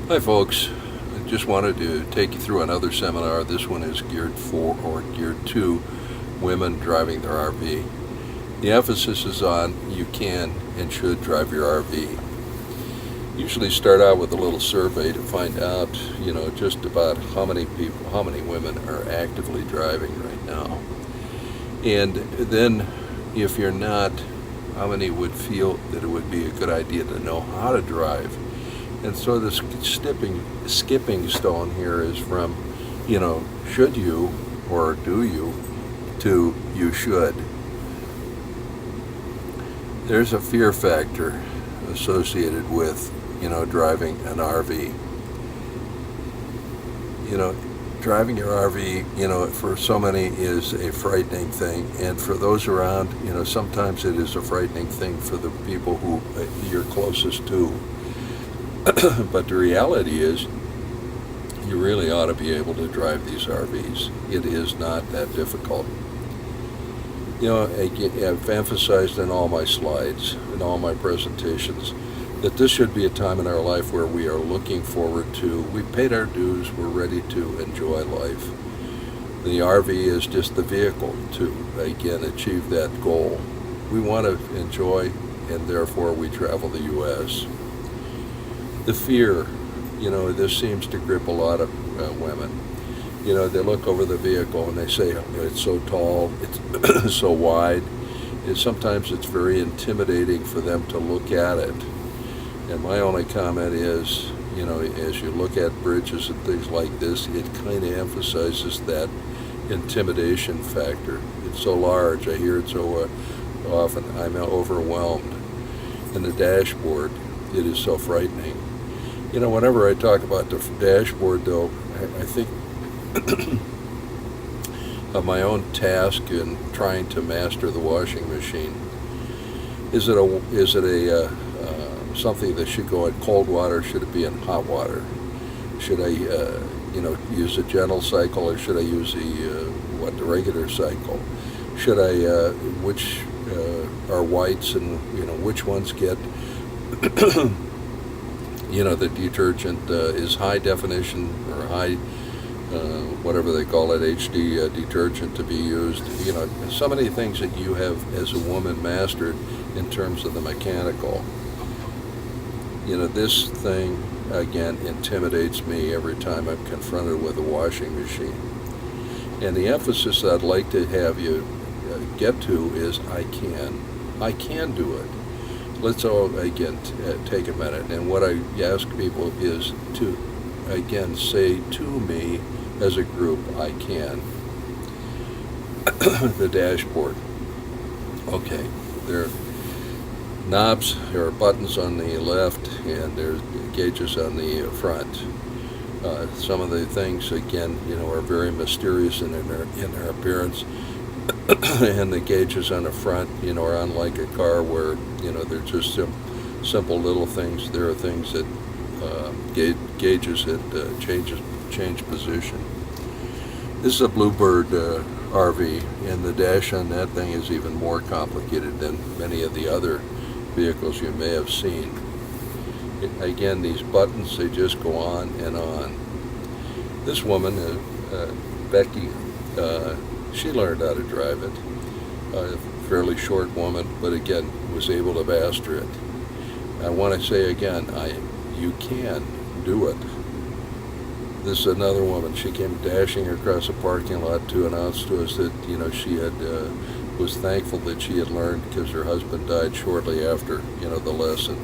Hi folks, I just wanted to take you through another seminar. This one is geared for or geared to women driving their RV. The emphasis is on you can and should drive your RV. Usually start out with a little survey to find out, just about how many women are actively driving right now. And then if you're not, how many would feel that it would be a good idea to know how to drive? And so the skipping stone here is from, should you or do you to you should. There's a fear factor associated with, driving an RV. Driving your RV, for so many is a frightening thing. And for those around, sometimes it is a frightening thing for the people who you're closest to. But the reality is, you really ought to be able to drive these RVs. It is not that difficult. I've emphasized in all my slides, in all my presentations, that this should be a time in our life where we are looking forward to, we've paid our dues, we're ready to enjoy life. The RV is just the vehicle to, again, achieve that goal. We want to enjoy, and therefore we travel the U.S. The fear, this seems to grip a lot of women. They look over the vehicle and they say, it's so tall, it's so wide. Sometimes it's very intimidating for them to look at it. And my only comment is, as you look at bridges and things like this, it kind of emphasizes that intimidation factor. It's so large, I hear it so often, I'm overwhelmed. And the dashboard, it is so frightening. Whenever I talk about the dashboard, though, I think of my own task in trying to master the washing machine. Is it a something that should go in cold water? Should it be in hot water? Should I, use a gentle cycle, or should I use the regular cycle? Should I, which are whites, and which ones get the detergent is high definition or high, whatever they call it, HD detergent to be used. So many things that you have as a woman mastered in terms of the mechanical. This thing, again, intimidates me every time I'm confronted with a washing machine. And the emphasis I'd like to have you get to is I can do it. Let's all, again, take a minute. And what I ask people is to, again, say to me as a group, I can. The dashboard. Okay, there are knobs, there are buttons on the left, and there's gauges on the front. Some of the things, again, are very mysterious in their appearance. And the gauges on the front, are unlike a car where, they're just simple little things. There are things that, gauges that change position. This is a Bluebird RV, and the dash on that thing is even more complicated than many of the other vehicles you may have seen. Again, these buttons, they just go on and on. This woman, Becky, she learned how to drive it. A fairly short woman, but again, was able to master it. I want to say again, you can do it. This is another woman. She came dashing across a parking lot to announce to us that, she had was thankful that she had learned because her husband died shortly after, the lesson.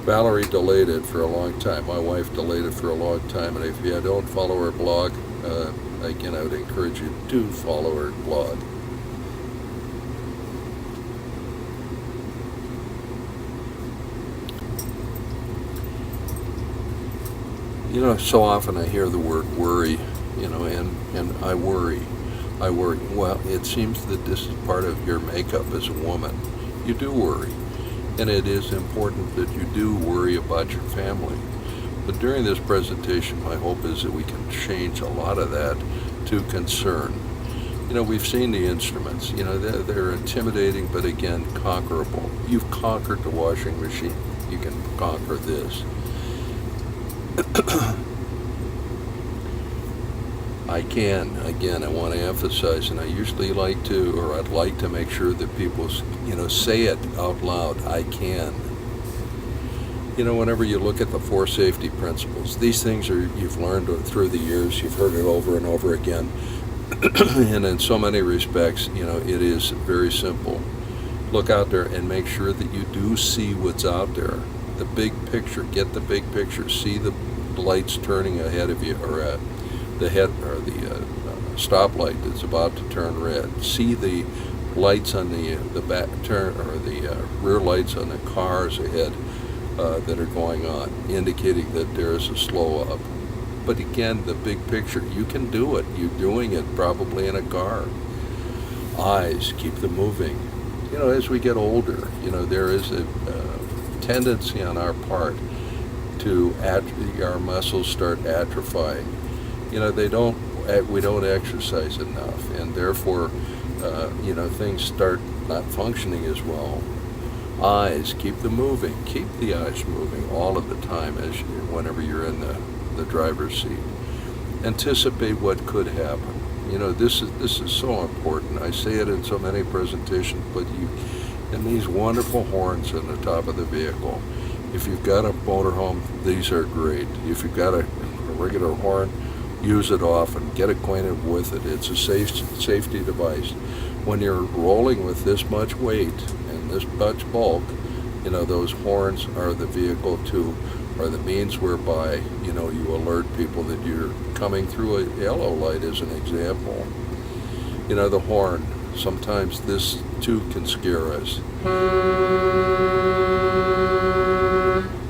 Valerie delayed it for a long time. My wife delayed it for a long time, and if you don't follow her blog, again, I would encourage you to follow her blog. So often I hear the word worry, and I worry. Well, it seems that this is part of your makeup as a woman. You do worry, and it is important that you do worry about your family. But during this presentation, my hope is that we can change a lot of that to concern. We've seen the instruments. They're intimidating, but again, conquerable. You've conquered the washing machine. You can conquer this. Again, I want to emphasize, and I usually like to, or I'd like to make sure that people, say it out loud. I can. Whenever you look at the 4 safety principles, these things you've learned through the years, you've heard it over and over again. And in so many respects, it is very simple. Look out there and make sure that you do see what's out there. The big picture, get the big picture, see the lights turning ahead of you, or the head, or the stoplight that's about to turn red. See the lights on the back turn, or the rear lights on the cars ahead that are going on, indicating that there is a slow up. But again, the big picture, you can do it. You're doing it probably in a car. Eyes, keep them moving. As we get older, there is a tendency on our part to our muscles start atrophying. We don't exercise enough, and therefore, things start not functioning as well. Eyes, keep them moving. Keep the eyes moving all of the time whenever you're in the driver's seat. Anticipate what could happen. This is so important. I say it in so many presentations, but and these wonderful horns on the top of the vehicle. If you've got a motorhome, these are great. If you've got a regular horn, use it often. Get acquainted with it. It's a safety device. When you're rolling with this much weight and this much bulk, those horns are the vehicle or the means whereby, you alert people that you're coming through a yellow light, as an example. The horn, sometimes this too can scare us.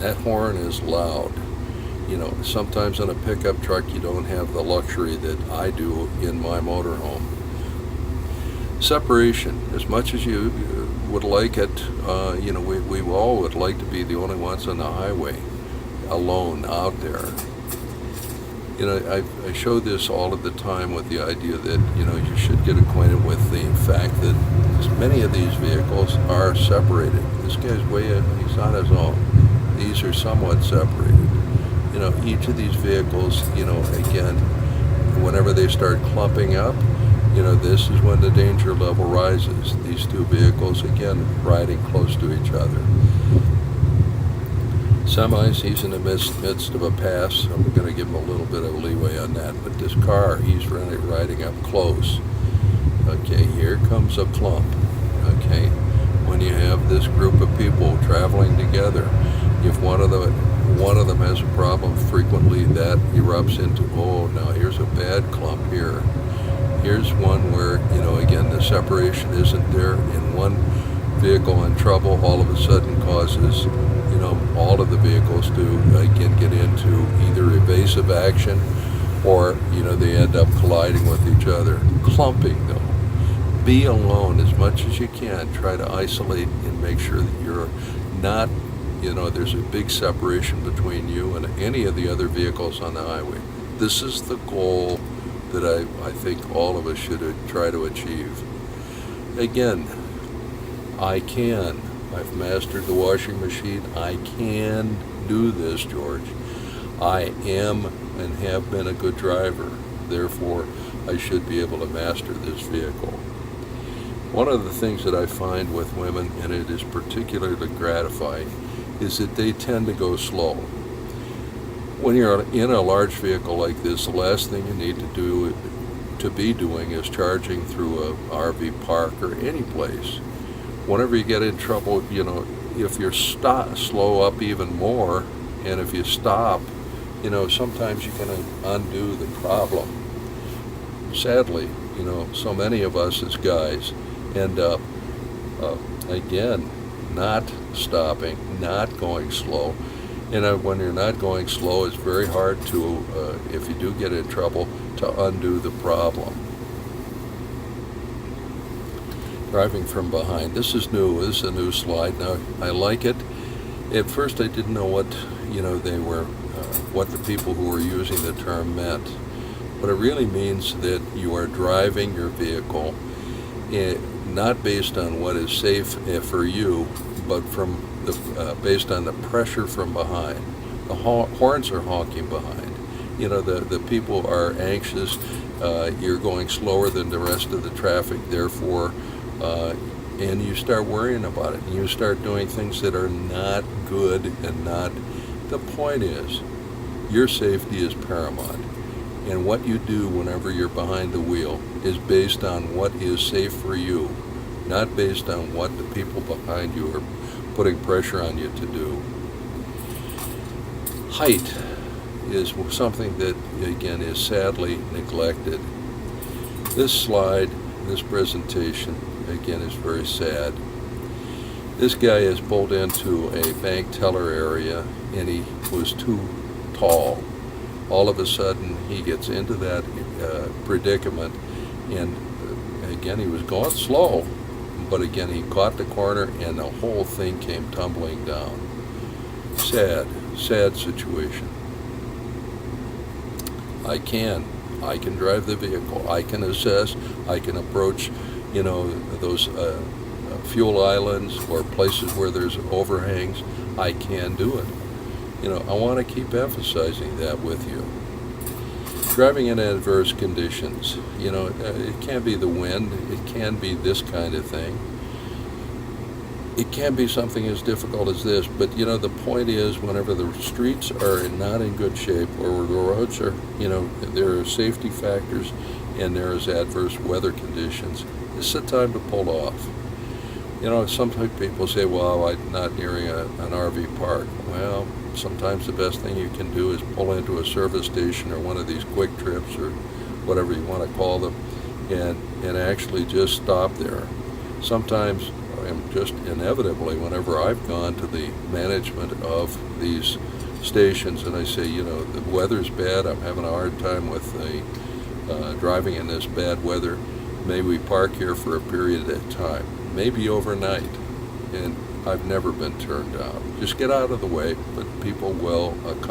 That horn is loud. Sometimes in a pickup truck you don't have the luxury that I do in my motorhome. Separation, as much as you would like it, we all would like to be the only ones on the highway, alone out there. I show this all of the time with the idea that, you should get acquainted with the fact that many of these vehicles are separated. This guy's he's on his own. These are somewhat separated. Each of these vehicles, again, whenever they start clumping up, this is when the danger level rises. These 2 vehicles, again, riding close to each other. Semis, he's in the midst of a pass. I'm going to give him a little bit of leeway on that. But this car, he's really riding up close. Okay, here comes a clump. Okay, when you have this group of people traveling together, if one of them has a problem, frequently that erupts into, now here's a bad clump here. Here's one where, again, the separation isn't there, and one vehicle in trouble all of a sudden causes, all of the vehicles to, again, get into either evasive action or, they end up colliding with each other. Clumping, though. Be alone as much as you can. Try to isolate and make sure that you're not, there's a big separation between you and any of the other vehicles on the highway. This is the goal that I think all of us should try to achieve. Again, I've mastered the washing machine. I can do this, George. I am and have been a good driver. Therefore, I should be able to master this vehicle. One of the things that I find with women, and it is particularly gratifying, is that they tend to go slow. When you're in a large vehicle like this, the last thing you need to be doing is charging through a RV park or any place. Whenever you get in trouble, if you're slow up even more, and if you stop, sometimes you can undo the problem. Sadly, so many of us as guys end up, again, not stopping, not going slow. And when you're not going slow, it's very hard to, if you do get in trouble, to undo the problem. Driving from behind. This is new. This is a new slide. Now, I like it. At first, I didn't know what, they were, what the people who were using the term meant. But it really means that you are driving your vehicle not based on what is safe for you, but based on the pressure from behind. The horns are honking behind. You know, the people are anxious. You're going slower than the rest of the traffic, therefore, and you start worrying about it. And you start doing things that are not good and not. The point is, your safety is paramount. And what you do whenever you're behind the wheel is based on what is safe for you, not based on what the people behind you are putting pressure on you to do. Height is something that, again, is sadly neglected. This slide, this presentation, again, is very sad. This guy is pulled into a bank teller area, and he was too tall. All of a sudden, he gets into that predicament, and again, he was going slow, but again, he caught the corner, and the whole thing came tumbling down. Sad situation. I can drive the vehicle. I can assess. I can approach, those fuel islands or places where there's overhangs. I can do it. I want to keep emphasizing that with you. Driving in adverse conditions. It can be the wind. It can be this kind of thing. It can be something as difficult as this, but the point is, whenever the streets are not in good shape, or the roads are, there are safety factors and there is adverse weather conditions, this is the time to pull off. Some people say, well, I'm not nearing an RV park. Well, sometimes the best thing you can do is pull into a service station or one of these quick trips or whatever you want to call them, and actually just stop there. Sometimes, just inevitably, whenever I've gone to the management of these stations and I say, the weather's bad, I'm having a hard time with driving in this bad weather, may we park here for a period of time, maybe overnight, and I've never been turned down. Just get out of the way, but people will accommodate.